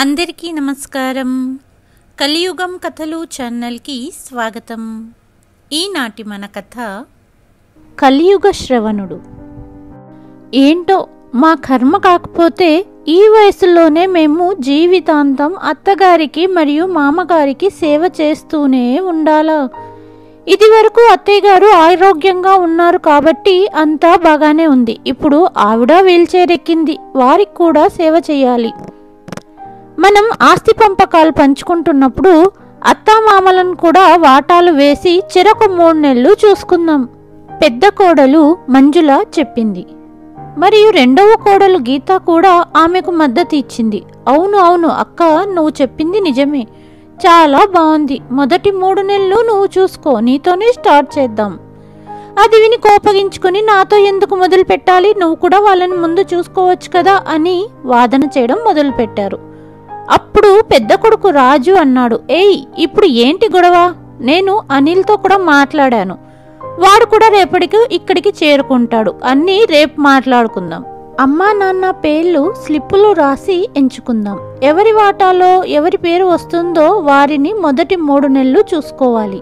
అందరికీ నమస్కారం. కలియుగం కథలు ఛానల్కి స్వాగతం. ఈనాటి మన కథ కలియుగ శ్రవణుడు. ఏంటో మా కర్మ కాకపోతే ఈ వయసులోనే మేము జీవితాంతం అత్తగారికి మరియు మామగారికి సేవ చేస్తూనే ఉండాలా? ఇది వరకు అత్తయ్య గారు ఆరోగ్యంగా ఉన్నారు కాబట్టి అంతా బాగానే ఉంది. ఇప్పుడు ఆవిడ వీల్చైర్ ఎక్కింది, వారికి కూడా సేవ చేయాలి. మనం ఆస్తి పంపకాలు పంచుకుంటున్నప్పుడు అత్తామామలను కూడా వాటాలు వేసి చెరకు 3 నెలలు చూసుకుందాం, పెద్ద కోడలు మంజుల చెప్పింది. మరియు రెండవ కోడలు గీత కూడా ఆమెకు మద్దతు ఇచ్చింది. అవును అవును అక్క, నువ్వు చెప్పింది నిజమే, చాలా బాగుంది. మొదటి 3 నెలలు నువ్వు చూసుకో, నీతోనే స్టార్ట్ చేద్దాం. అది విని కోపగించుకుని నాతో ఎందుకు మొదలు పెట్టాలి, నువ్వు కూడా వాళ్ళని ముందు చూసుకోవచ్చు కదా అని వాదన చేయడం మొదలుపెట్టారు. అప్పుడు పెద్ద కొడుకు రాజు అన్నాడు, ఏయ్ ఇప్పుడు ఏంటి గొడవ? నేను అనిల్తో కూడా మాట్లాడాను, వాడు కూడా రేపటికి ఇక్కడికి చేరుకుంటాడు, అన్నీ రేపు మాట్లాడుకుందాం. అమ్మా నాన్న పేర్లు స్లిప్పులు రాసి ఎంచుకుందాం. ఎవరి వాటాలో ఎవరి పేరు వస్తుందో వారిని మొదటి 3 నెలలు చూసుకోవాలి.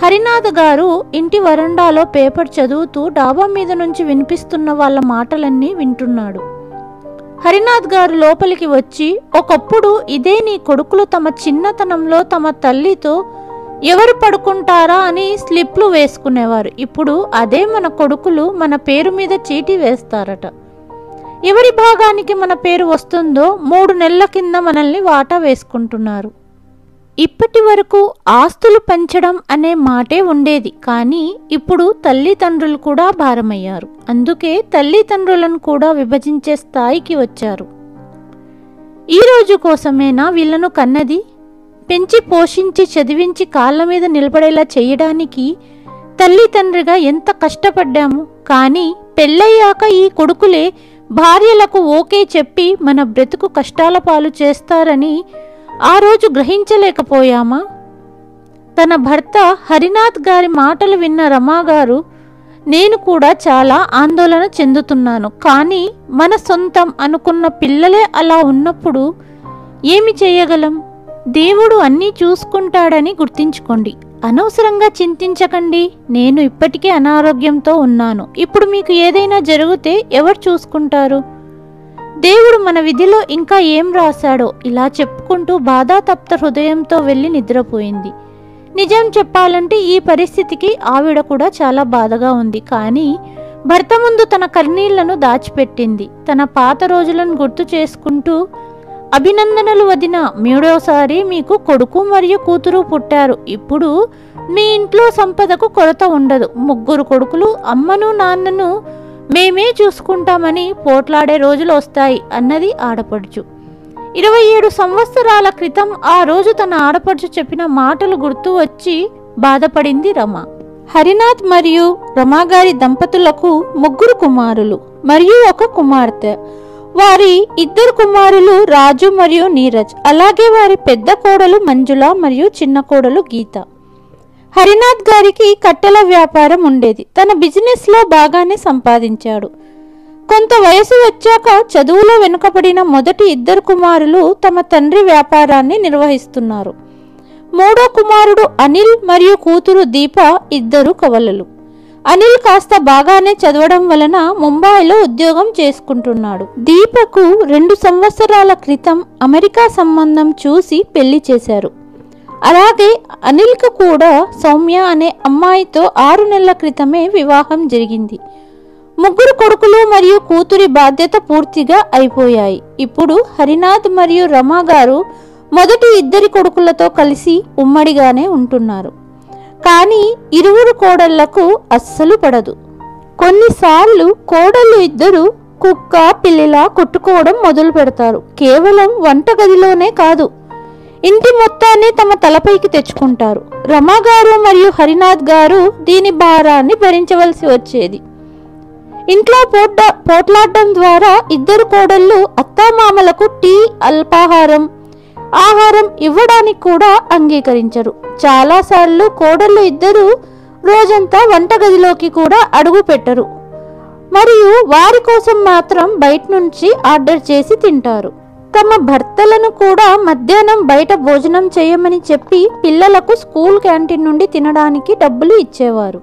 హరినాథ్ గారు ఇంటి వరండాలో పేపర్ చదువుతూ డాబా మీద నుంచి వినిపిస్తున్న వాళ్ళ మాటలన్నీ వింటున్నాడు. హరినాథ్ గారు లోపలికి వచ్చి, ఒకప్పుడు ఇదే నీ కొడుకులు తమ చిన్నతనంలో తమ తల్లితో ఎవరు పడుకుంటారా అని స్లిప్లు వేసుకునేవారు. ఇప్పుడు అదే మన కొడుకులు మన పేరు మీద చీటీ వేస్తారట. ఎవరి భాగానికి మన పేరు వస్తుందో 3 నెలల కింద మనల్ని వాటా వేసుకుంటున్నారు. ఇప్పటి వరకు ఆస్తులు పెంచడం అనే మాటే ఉండేది, కానీ ఇప్పుడు తల్లిదండ్రులు కూడా భారమయ్యారు. అందుకే తల్లిదండ్రులను కూడా విభజించే స్థాయికి వచ్చారు. ఈ రోజు కోసమేనా వీళ్లను కన్నది? పెంచి పోషించి చదివించి కాళ్ళ మీద నిలబడేలా చేయడానికి తల్లిదండ్రిగా ఎంత కష్టపడ్డాము. కానీ పెళ్ళయ్యాక ఈ కొడుకులే భార్యలకు ఓకే చెప్పి మన బ్రతుకు కష్టాల పాలు చేస్తారని ఆ రోజు గ్రహించలేకపోయామా? తన భర్త హరినాథ్ గారి మాటలు విన్న రమాగారు, నేను కూడా చాలా ఆందోళన చెందుతున్నాను, కానీ మన సొంతం అనుకున్న పిల్లలే అలా ఉన్నప్పుడు ఏమి చేయగలం? దేవుడు అన్నీ చూసుకుంటాడని గుర్తించుకోండి. అనవసరంగా చింతించకండి. నేను ఇప్పటికే అనారోగ్యంతో ఉన్నాను, ఇప్పుడు మీకు ఏదైనా జరిగితే ఎవరు చూసుకుంటారు? దేవుడు మన విధిలో ఇంకా ఏం రాశాడో ఇలా చెప్పుకుంటూ బాధాతప్త హృదయంతో వెళ్ళి నిద్రపోయింది. నిజం చెప్పాలంటే ఈ పరిస్థితికి ఆవిడ కూడా చాలా బాధగా ఉంది. కానీ భర్త ముందు తన కన్నీళ్లను దాచిపెట్టింది. తన పాత రోజులను గుర్తు చేసుకుంటూ, అభినందనలు వదిన, 3వసారి మీకు కొడుకు మరియు కూతురు పుట్టారు. ఇప్పుడు మీ ఇంట్లో సంపదకు కొరత ఉండదు. 3 కొడుకులు, అమ్మను నాన్నను మేమే చూసుకుంటామని పోట్లాడే రోజులు వస్తాయి అన్నది ఆడపడుచు. 27 సంవత్సరాల క్రితం ఆ రోజు తన ఆడపడుచు చెప్పిన మాటలు గుర్తు వచ్చి బాధపడింది రమ. హరినాథ్ మరియు రమాగారి దంపతులకు 3 కుమారులు మరియు 1 కుమార్తె. వారి 2 కుమారులు రాజు మరియు నీరజ్, అలాగే వారి పెద్ద కోడలు మంజుల మరియు చిన్న కోడలు గీత. హరినాథ్ గారికి కట్టెల వ్యాపారం ఉండేది. తన బిజినెస్లో బాగానే సంపాదించాడు. కొంత వయసు వచ్చాక చదువులో వెనుకబడిన మొదటి 2 కుమారులు తమ తండ్రి వ్యాపారాన్ని నిర్వహిస్తున్నారు. 3వ కుమారుడు అనిల్ మరియు కూతురు దీప 2 కవలలు. అనిల్ కాస్త బాగానే చదవడం వలన ముంబైలో ఉద్యోగం చేసుకుంటున్నాడు. దీపకు 2 సంవత్సరాల క్రితం అమెరికా సంబంధం చూసి పెళ్లి చేశారు. అలాగే అనిల్కు కూడా సౌమ్య అనే అమ్మాయితో 6 నెలల క్రితమే వివాహం జరిగింది. 3 కొడుకులు మరియు కూతురి బాధ్యత పూర్తిగా అయిపోయాయి. ఇప్పుడు హరినాథ్ మరియు రమా గారు మొదటి 2 కొడుకులతో కలిసి ఉమ్మడిగానే ఉంటున్నారు. కానీ 2 కోడళ్లకు అస్సలు పడదు. కొన్నిసార్లు కోడళ్ళు 2 కుక్క పిల్లిలా కొట్టుకోవడం మొదలు పెడతారు. కేవలం వంటగదిలోనే కాదు, ఇంటి మొత్తాన్ని తమ తలపైకి తెచ్చుకుంటారు. రమాగారు మరియు హరినాథ్ గారు దీని భారాన్ని భరించవలసి వచ్చేది. ఇంట్లో పోట్లాడడం ద్వారా 2 కోడళ్ళు అత్తామామలకు టీ, అల్పాహారం, ఆహారం ఇవ్వడానికి కూడా అంగీకరించరు. చాలాసార్లు కోడళ్ళు 2 రోజంతా వంటగదిలోకి కూడా అడుగు పెట్టరు మరియు వారి కోసం మాత్రం బయట నుంచి ఆర్డర్ చేసి తింటారు. తమ భర్తలను కూడా మధ్యాహ్నం బయట భోజనం చేయమని చెప్పి పిల్లలకు స్కూల్ క్యాంటీన్ నుండి తినడానికి డబ్బులు ఇచ్చేవారు.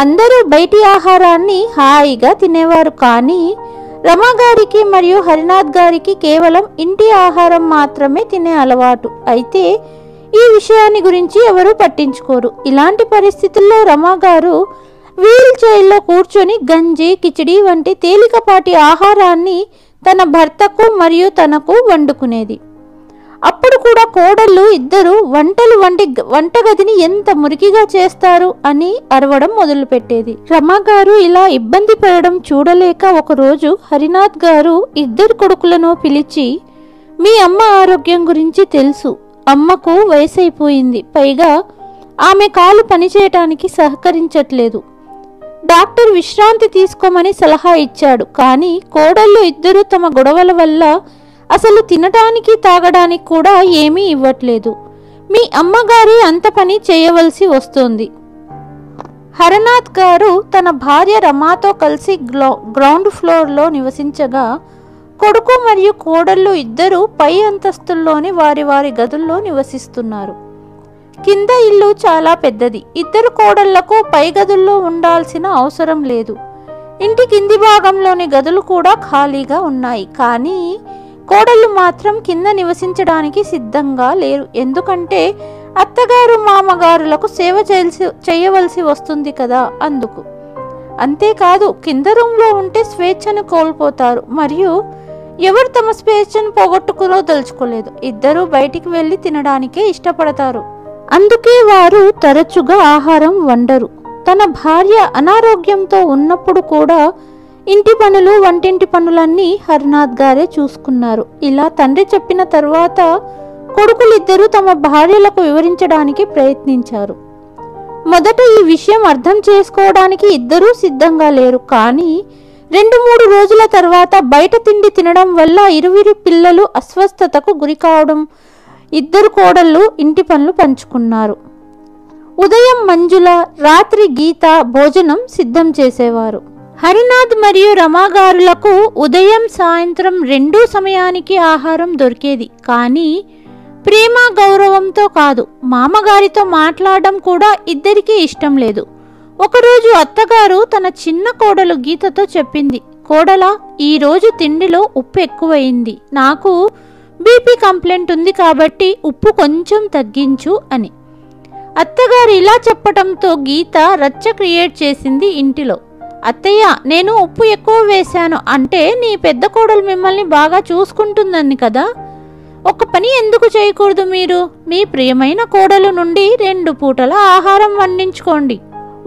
అందరూ బయటి ఆహారాన్ని హాయిగా తినేవారు. కానీ రమాగారికి మరియు హరినాథ్ గారికి కేవలం ఇంటి ఆహారం మాత్రమే తినే అలవాటు. అయితే ఈ విషయాన్ని గురించి ఎవరూ పట్టించుకోరు. ఇలాంటి పరిస్థితుల్లో రమాగారు వీల్ చైర్లో కూర్చొని గంజి, కిచిడి వంటి తేలికపాటి ఆహారాన్ని తన భర్తకు మరియు తనకు వండుకునేది. అప్పుడు కూడా కోడళ్ళు ఇద్దరు వంటగదిని ఎంత మురికిగా చేస్తారు అని అరవడం మొదలుపెట్టేది. రమాగారు ఇలా ఇబ్బంది పడడం చూడలేక ఒకరోజు హరినాథ్ గారు ఇద్దరు కొడుకులను పిలిచి, మీ అమ్మ ఆరోగ్యం గురించి తెలుసు. అమ్మకు వయసైపోయింది. పైగా ఆమె కాలు పనిచేయటానికి సహకరించట్లేదు. డాక్టర్ విశ్రాంతి తీసుకోమని సలహా ఇచ్చాడు. కానీ కోడళ్ళు ఇద్దరు తమ గొడవల వల్ల అసలు తినడానికి తాగడానికి కూడా ఏమీ ఇవ్వట్లేదు. మీ అమ్మగారి అంత పని చేయవలసి వస్తుంది. హరనాథ్ గారు తన భార్య రమాతో కలిసి గ్రౌండ్ ఫ్లోర్లో నివసించగా, కొడుకు మరియు కోడళ్ళు ఇద్దరు పై అంతస్తుల్లోని వారి వారి గదుల్లో నివసిస్తున్నారు. కింద ఇల్లు చాలా పెద్దది. ఇద్దరు కోడళ్లకు పై గదుల్లో ఉండాల్సిన అవసరం లేదు. ఇంటి కింది భాగంలోని గదులు కూడా ఖాళీగా ఉన్నాయి. కానీ కోడళ్ళు మాత్రం కింద నివసించడానికి సిద్ధంగా లేరు. ఎందుకంటే అత్తగారు మామగారులకు సేవ చేయవలసి వస్తుంది కదా, అందుకు. అంతేకాదు, కింద రూమ్లో ఉంటే స్వేచ్ఛను కోల్పోతారు మరియు ఎవరు తమ స్వేచ్ఛను పోగొట్టుకునో తలుచుకోలేదు. ఇద్దరూ బయటికి వెళ్ళి తినడానికే ఇష్టపడతారు. అందుకే వారు తరచుగా ఆహారం వండరు. తన భార్య అనారోగ్యంతో ఉన్నప్పుడు కూడా ఇంటి పనులు, వంటింటి పనులన్నీ హరినాథ్ గారే చూసుకున్నారు. ఇలా తండ్రి చెప్పిన తర్వాత కొడుకులిద్దరూ తమ భార్యలకు వివరించడానికి ప్రయత్నించారు. మొదట ఈ విషయం అర్థం చేసుకోవడానికి ఇద్దరూ సిద్ధంగా లేరు. కానీ 2-3 రోజుల తర్వాత బయట తిండి తినడం వల్ల ఇరువురు పిల్లలు అస్వస్థతకు గురి కావడం ఇద్దరు కోడళ్ళు ఇంటి పనులు పంచుకున్నారు. ఉదయం మంజుల, రాత్రి గీత భోజనం సిద్ధం చేసేవారు. హరినాథ్ మరియు రమాగారులకు ఉదయం సాయంత్రం 2 సమయానికి ఆహారం దొరికేది. కానీ ప్రేమ గౌరవంతో కాదు. మామగారితో మాట్లాడడం కూడా ఇద్దరికీ ఇష్టం లేదు. ఒకరోజు అత్తగారు తన చిన్న కోడలు గీతతో చెప్పింది, కోడలా, ఈరోజు తిండిలో ఉప్పు ఎక్కువైంది. నాకు బీపీ కంప్లైంట్ ఉంది కాబట్టి ఉప్పు కొంచెం తగ్గించు అని. అత్తగారు ఇలా చెప్పటంతో గీత రచ్చ క్రియేట్ చేసింది ఇంటిలో. అత్తయ్య, నేను ఉప్పు ఎక్కువ వేశాను అంటే నీ పెద్ద కోడలు మిమ్మల్ని బాగా చూసుకుంటుందని కదా. ఒక పని ఎందుకు చేయకూడదు మీరు? మీ ప్రియమైన కోడలు నుండి 2 పూటల ఆహారం వండించుకోండి.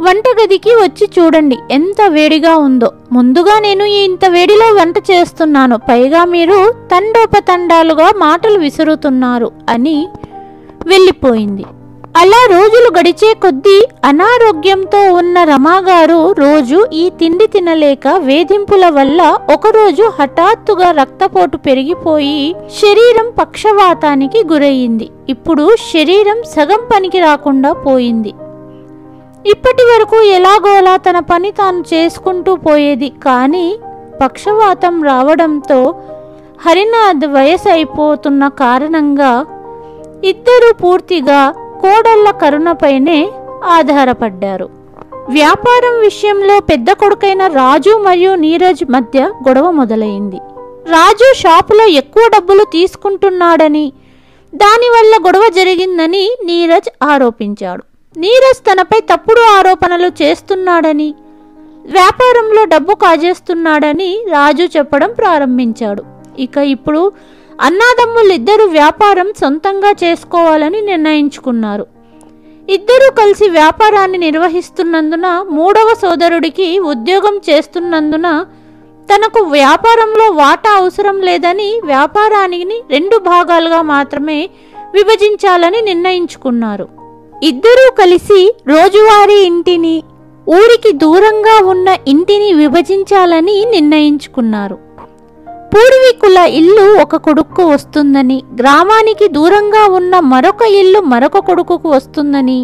వంటగదికి వచ్చి చూడండి ఎంత వేడిగా ఉందో. ముందుగా నేను ఇంత వేడిలో వంట చేస్తున్నాను, పైగా మీరు తండోపతండాలుగా మాటలు విసురుతున్నారు అని వెళ్ళిపోయింది. అలా రోజులు గడిచే కొద్దీ అనారోగ్యంతో ఉన్న రమాగారు రోజు ఈ తిండి తినలేక వేధింపుల వల్ల ఒకరోజు హఠాత్తుగా రక్తపోటు పెరిగిపోయి శరీరం పక్షవాతానికి గురయ్యింది. ఇప్పుడు శరీరం సగం పనికి రాకుండా పోయింది. ఇప్పటి వరకు ఎలాగోలా తన పని తాను చేసుకుంటూ పోయేది. కానీ పక్షవాతం రావడంతో హరినాథ్ వయసు అయిపోతున్న కారణంగా ఇద్దరు పూర్తిగా కోడళ్ల కరుణపైనే ఆధారపడ్డారు. వ్యాపారం విషయంలో పెద్ద కొడుకైన రాజు మరియు నీరజ్ మధ్య గొడవ మొదలైంది. రాజు షాపులో ఎక్కువ డబ్బులు తీసుకుంటున్నాడని, దానివల్ల గొడవ జరిగిందని నీరజ్ ఆరోపించాడు. నీరజ్ తనపై తప్పుడు ఆరోపణలు చేస్తున్నాడని, వ్యాపారంలో డబ్బు కాజేస్తున్నాడని రాజు చెప్పడం ప్రారంభించాడు. ఇప్పుడు అన్నాదమ్ములిద్దరూ వ్యాపారం సొంతంగా చేసుకోవాలని నిర్ణయించుకున్నారు. ఇద్దరూ కలిసి వ్యాపారాన్ని నిర్వహిస్తున్నందున 3వ సోదరుడికి ఉద్యోగం చేస్తున్నందున తనకు వ్యాపారంలో వాటా అవసరం లేదని వ్యాపారాన్ని 2 భాగాలుగా మాత్రమే విభజించాలని నిర్ణయించుకున్నారు. ఇద్దరూ కలిసి రోజువారీ ఇంటిని, ఊరికి దూరంగా ఉన్న ఇంటిని విభజించాలని నిర్ణయించుకున్నారు. పూర్వీకుల ఇల్లు ఒక కొడుకు వస్తుందని, గ్రామానికి దూరంగా ఉన్న మరొక ఇల్లు మరొక కొడుకుకు వస్తుందని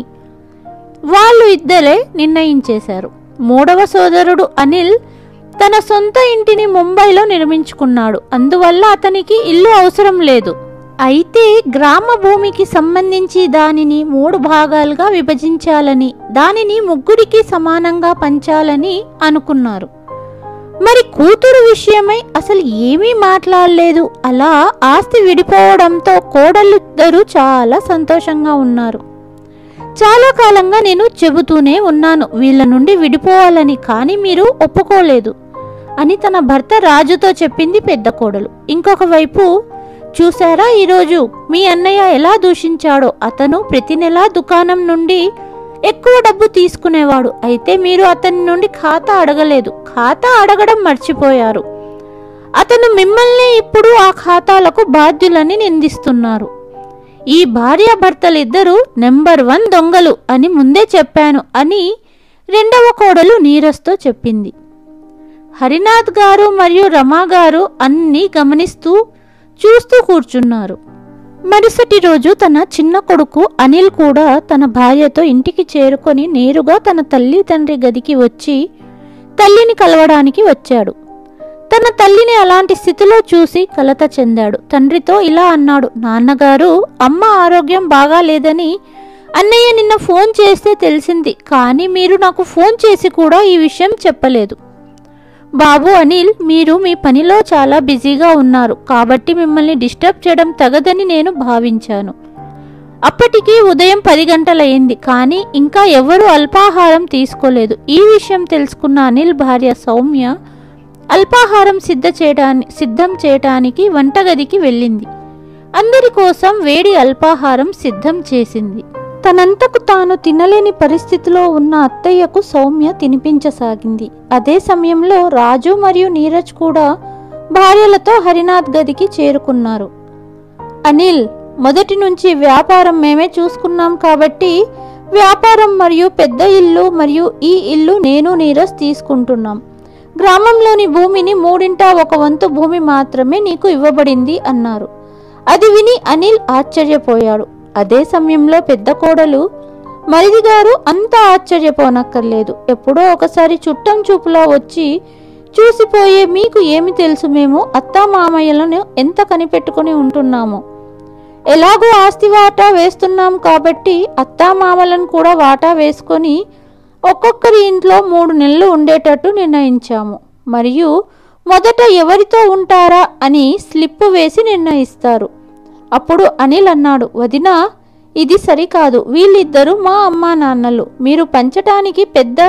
వాళ్ళు ఇద్దరే నిర్ణయించేశారు. 3వ సోదరుడు అనిల్ తన సొంత ఇంటిని ముంబైలో నిర్మించుకున్నాడు. అందువల్ల అతనికి ఇల్లు అవసరం లేదు. అయితే గ్రామ భూమికి సంబంధించి దానిని 3 భాగాలుగా విభజించాలని, దానిని ముగ్గురికి సమానంగా పంచాలని అనుకున్నారు. మరి కూతురు విషయమై అసలు ఏమీ మాట్లాడలేదు. అలా ఆస్తి విడిపోవడంతో కోడళ్ళిద్దరూ చాలా సంతోషంగా ఉన్నారు. చాలా కాలంగా నేను చెబుతూనే ఉన్నాను వీళ్ళ నుండి విడిపోవాలని, కానీ మీరు ఒప్పుకోలేదు అని తన భర్త రాజుతో చెప్పింది పెద్ద కోడలు. ఇంకొక వైపు చూసారా ఈరోజు మీ అన్నయ్య ఎలా దూషించాడో. అతను ప్రతి నెలా దుకాణం నుండి ఎక్కువ డబ్బు తీసుకునేవాడు. అయితే మీరు అతని నుండి ఖాతా అడగలేదు, ఖాతా అడగడం మర్చిపోయారు. అతను మిమ్మల్ని ఇప్పుడు ఆ ఖాతాలకు బాధ్యులని నిందిస్తున్నారు. ఈ భార్యాభర్తలిద్దరూ నెంబర్ 1 దొంగలు అని ముందే చెప్పాను అని రెండవ కోడలు నీరజ్తో చెప్పింది. హరినాథ్ గారు మరియు రమా గారు అన్నీ గమనిస్తూ చూస్తూ కూర్చున్నారు. మరుసటి రోజు తన చిన్న కొడుకు అనిల్ కూడా తన భార్యతో ఇంటికి చేరుకొని నేరుగా తన తల్లి తండ్రి గదికి వచ్చి తల్లిని కలవడానికి వచ్చాడు. తన తల్లిని అలాంటి స్థితిలో చూసి కలత చెందాడు. తండ్రితో ఇలా అన్నాడు, నాన్నగారు, అమ్మ ఆరోగ్యం బాగా లేదని అన్నయ్య నిన్న ఫోన్ చేస్తే తెలిసింది, కానీ మీరు నాకు ఫోన్ చేసి కూడా ఈ విషయం చెప్పలేదు. బాబు అనిల్, మీరు మీ పనిలో చాలా బిజీగా ఉన్నారు కాబట్టి మిమ్మల్ని డిస్టర్బ్ చేయడం తగదని నేను భావించాను. అప్పటికి ఉదయం 10 గంటలయ్యింది, కానీ ఇంకా ఎవరూ అల్పాహారం తీసుకోలేదు. ఈ విషయం తెలుసుకున్న అనిల్ భార్య సౌమ్య అల్పాహారం సిద్ధం చేయటానికి వంటగదికి వెళ్ళింది. అందరి కోసం వేడి అల్పాహారం సిద్ధం చేసింది. తనంతకు తాను తినలేని పరిస్థితిలో ఉన్న అత్తయ్యకు సౌమ్య తినిపించసాగింది. అదే సమయంలో రాజు మరియు నీరజ్ కూడా భార్యలతో హరినాథ్ గదికి చేరుకున్నారు. అనిల్, మొదటి నుంచి వ్యాపారం మేమే చూసుకున్నాం కాబట్టి వ్యాపారం మరియు పెద్ద ఇల్లు మరియు ఈ ఇల్లు నేను నీరజ్ తీసుకుంటున్నాం. గ్రామంలోని భూమిని 3/1 వంతు భూమి మాత్రమే నీకు ఇవ్వబడింది అన్నారు. అది విని అనిల్ ఆశ్చర్యపోయాడు. అదే సమయంలో పెద్ద కోడలు, మరిది గారు అంత ఆశ్చర్యపోనక్కర్లేదు. ఎప్పుడో ఒకసారి చుట్టం చూపులా వచ్చి చూసిపోయే మీకు ఏమి తెలుసు, మేము అత్తామామయ్యలను ఎంత కనిపెట్టుకుని ఉంటున్నామో. ఎలాగో ఆస్తి వాటా వేస్తున్నాం కాబట్టి అత్తామామలను కూడా వాటా వేసుకొని ఒక్కొక్కరి ఇంట్లో 3 నెలలు ఉండేటట్టు నిర్ణయించాము. మరియు మొదట ఎవరితో ఉంటారా అని స్లిప్ వేసి నిర్ణయిస్తారు. అప్పుడు అనిల్ అన్నాడు, వదినా, ఇది సరికాదు. వీళ్ళిద్దరూ మా అమ్మా నాన్నలు. మీరు పంచటానికి పెద్ద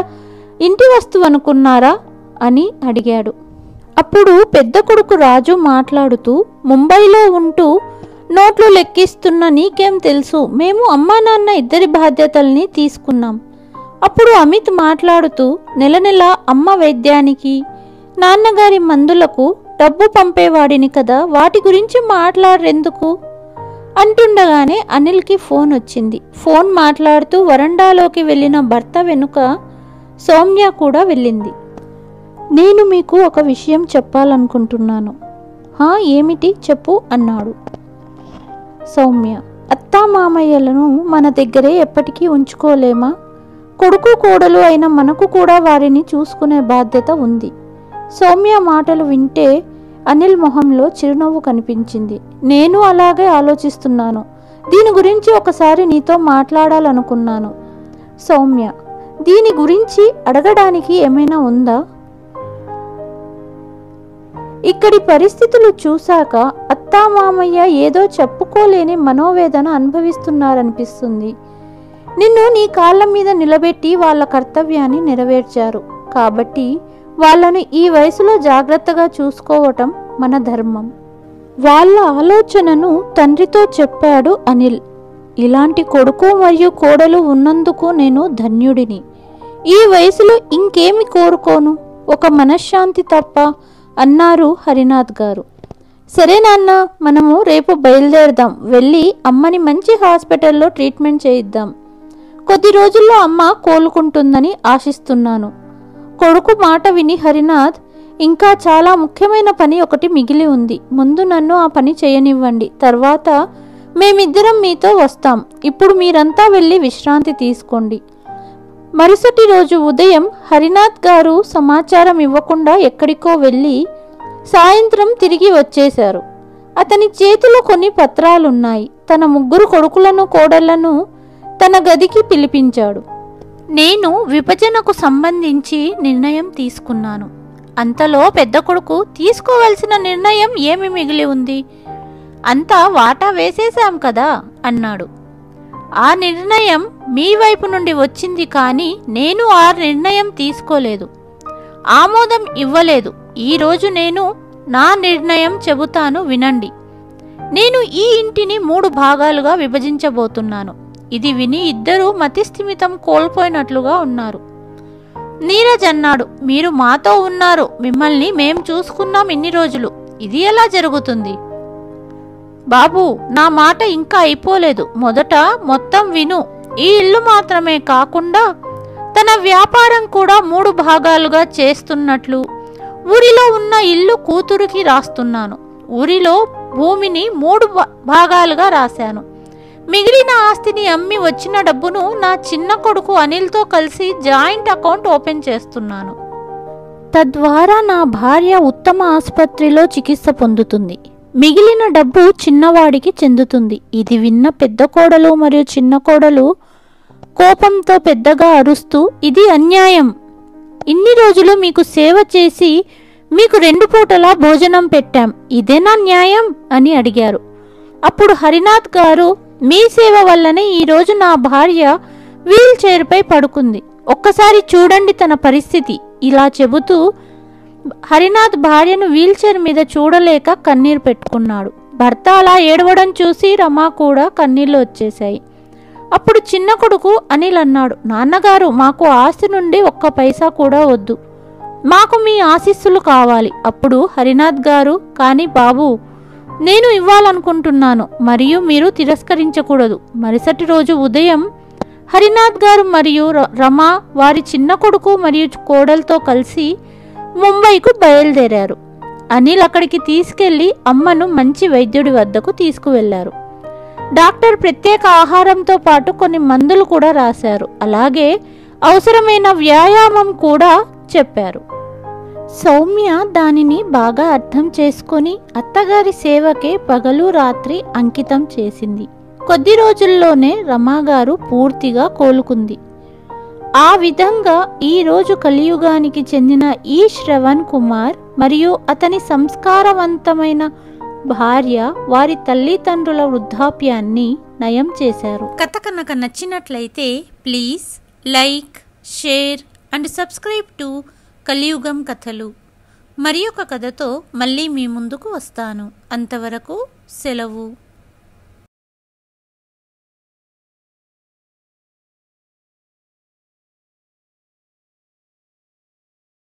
ఇంటి వస్తువు అనుకున్నారా అని అడిగాడు. అప్పుడు పెద్ద కొడుకు రాజు మాట్లాడుతూ, ముంబైలో ఉంటూ నోట్లు లెక్కిస్తున్న నీకేం తెలుసు, మేము అమ్మా నాన్న ఇద్దరి బాధ్యతల్ని తీసుకున్నాం. అప్పుడు అమిత్ మాట్లాడుతూ, నెల నెల అమ్మ వైద్యానికి నాన్నగారి మందులకు డబ్బు పంపేవాడిని కదా, వాటి గురించి మాట్లాడరెందుకు అంటుండగానే అనిల్కి ఫోన్ వచ్చింది. ఫోన్ మాట్లాడుతూ వరండాలోకి వెళ్ళిన భర్త వెనుక సౌమ్య కూడా వెళ్ళింది. నేను మీకు ఒక విషయం చెప్పాలనుకుంటున్నాను. ఏమిటి చెప్పు అన్నాడు. సౌమ్య, అత్తామామయ్యలను మన దగ్గరే ఎప్పటికీ ఉంచుకోలేమా? కొడుకు కోడలు అయిన మనకు కూడా వారిని చూసుకునే బాధ్యత ఉంది. సౌమ్య మాటలు వింటే అనిల్ మొహంలో చిరునవ్వు కనిపించింది. నేను అలాగే ఆలోచిస్తున్నాను. దీని గురించి ఒకసారి నీతో మాట్లాడాలనుకున్నాను. సౌమ్య, దీని గురించి అడగడానికి ఏమైనా ఉందా? ఇక్కడి పరిస్థితులు చూశాక అత్తామామయ్య ఏదో చెప్పుకోలేని మనోవేదన అనుభవిస్తున్నారనిపిస్తుంది. నిన్ను నీ కాళ్ళ మీద నిలబెట్టి వాళ్ళ కర్తవ్యాన్ని నెరవేర్చారు కాబట్టి వాళ్ళను ఈ వయసులో జాగ్రత్తగా చూసుకోవటం మన ధర్మం. వాళ్ళ ఆలోచనను తండ్రితో చెప్పాడు అనిల్. ఇలాంటి కొడుకు మరియు కోడలు ఉన్నందుకు నేను ధన్యుడిని. ఈ వయసులో ఇంకేమి కోరుకోను, ఒక మనశ్శాంతి తప్ప అన్నారు హరినాథ్ గారు. సరే నాన్న, మనము రేపు బయలుదేరదాం. వెళ్ళి అమ్మని మంచి హాస్పిటల్లో ట్రీట్మెంట్ చేయిద్దాం. కొద్ది రోజుల్లో అమ్మ కోలుకుంటుందని ఆశిస్తున్నాను. కొడుకు మాట విని హరినాథ్, ఇంకా చాలా ముఖ్యమైన పని ఒకటి మిగిలి ఉంది. ముందు నన్ను ఆ పని చేయనివ్వండి, తర్వాత మేమిద్దరం మీతో వస్తాం. ఇప్పుడు మీరంతా వెళ్ళి విశ్రాంతి తీసుకోండి. మరుసటి రోజు ఉదయం హరినాథ్ గారు సమాచారం ఇవ్వకుండా ఎక్కడికో వెళ్ళి సాయంత్రం తిరిగి వచ్చేశారు. అతని చేతిలో కొన్ని పత్రాలున్నాయి. తన 3 కొడుకులను కోడళ్లను తన గదికి పిలిపించాడు. నేను విభజనకు సంబంధించి నిర్ణయం తీసుకున్నాను. అంతలో పెద్ద కొడుకు, తీసుకోవలసిన నిర్ణయం ఏమి మిగిలి ఉంది? అంతా వాటా వేసేశాం కదా అన్నాడు. ఆ నిర్ణయం మీ వైపు నుండి వచ్చింది, కానీ నేను ఆ నిర్ణయం తీసుకోలేదు, ఆమోదం ఇవ్వలేదు. ఈరోజు నేను నా నిర్ణయం చెబుతాను, వినండి. నేను ఈ ఇంటిని 3 భాగాలుగా విభజించబోతున్నాను. ఇది విని ఇద్దరూ మతిస్థిమితం కోల్పోయినట్లుగా ఉన్నారు. నీరజ్ అన్నాడు, మీరు మాతో ఉన్నారు, మిమ్మల్ని మేం చూసుకున్నాం ఇన్ని రోజులు, ఇది ఎలా జరుగుతుంది? బాబు, నా మాట ఇంకా అయిపోలేదు. మొదట మొత్తం విను. ఈ ఇల్లు మాత్రమే కాకుండా తన వ్యాపారం కూడా 3 భాగాలుగా చేస్తున్నట్లు ఊరిలో ఉన్న ఇల్లు కూతురికి రాస్తున్నాను. ఊరిలో భూమిని 3 భాగాలుగా రాశాను. మిగిలిన ఆస్తిని అమ్మి వచ్చిన డబ్బును నా చిన్న కొడుకు అనిల్తో కలిసి జాయింట్ అకౌంట్ ఓపెన్ చేస్తున్నాను. తద్వారా నా భార్య ఉత్తమ ఆసుపత్రిలో చికిత్స పొందుతుంది. మిగిలిన డబ్బు చిన్నవాడికి చెందుతుంది. ఇది విన్న పెద్ద కోడలు మరియు చిన్న కోడలు కోపంతో పెద్దగా అరుస్తూ, ఇది అన్యాయం. ఇన్ని రోజులు మీకు సేవ చేసి మీకు 2 పూటలా భోజనం పెట్టాం, ఇదేనా న్యాయం అని అడిగారు. అప్పుడు హరినాథ్ గారు, మీ సేవ వల్లనే ఈరోజు నా భార్య వీల్ చైర్పై పడుకుంది. ఒక్కసారి చూడండి తన పరిస్థితి. ఇలా చెబుతూ హరినాథ్ భార్యను వీల్ చైర్ మీద చూడలేక కన్నీరు పెట్టుకున్నాడు. భర్త అలా ఏడవడం చూసి రమా కూడా కన్నీళ్లు వచ్చేశాయి. అప్పుడు చిన్న కొడుకు అనిల్ అన్నాడు, నాన్నగారు, మాకు ఆస్తి నుండి 1 పైసా కూడా వద్దు, మాకు మీ ఆశీస్సులు కావాలి. అప్పుడు హరినాథ్ గారు, కానీ బాబు, నేను ఇవ్వాలనుకుంటున్నాను మరియు మీరు తిరస్కరించకూడదు. మరుసటి రోజు ఉదయం హరినాథ్ గారు మరియు రమా వారి చిన్న కొడుకు మరియు కోడలతో కలిసి ముంబైకు బయలుదేరారు. అనిల్ అక్కడికి తీసుకెళ్లి అమ్మను మంచి వైద్యుడి వద్దకు తీసుకువెళ్లారు. డాక్టర్ ప్రత్యేక ఆహారంతో పాటు కొన్ని మందులు కూడా రాశారు. అలాగే అవసరమైన వ్యాయామం కూడా చెప్పారు. సౌమ్య దానిని బాగా అర్థం చేసుకొని అత్తగారి సేవకే పగలు రాత్రి అంకితం చేసింది. కొద్ది రోజుల్లోనే రమాగారు పూర్తిగా కోలుకుంది. ఆ విధంగా ఈరోజు కలియుగానికి చెందిన ఈ శ్రవణ్ కుమార్ మరియు అతని సంస్కారవంతమైన భార్య వారి తల్లిదండ్రుల వృద్ధాప్యాన్ని నయం చేశారు. కథ కనుక నచ్చినట్లయితే please like, share and subscribe to కలియుగం కథలు. మరి ఒక కథతో మళ్ళీ మీ ముందుకు వస్తాను. అంతవరకు సెలవు.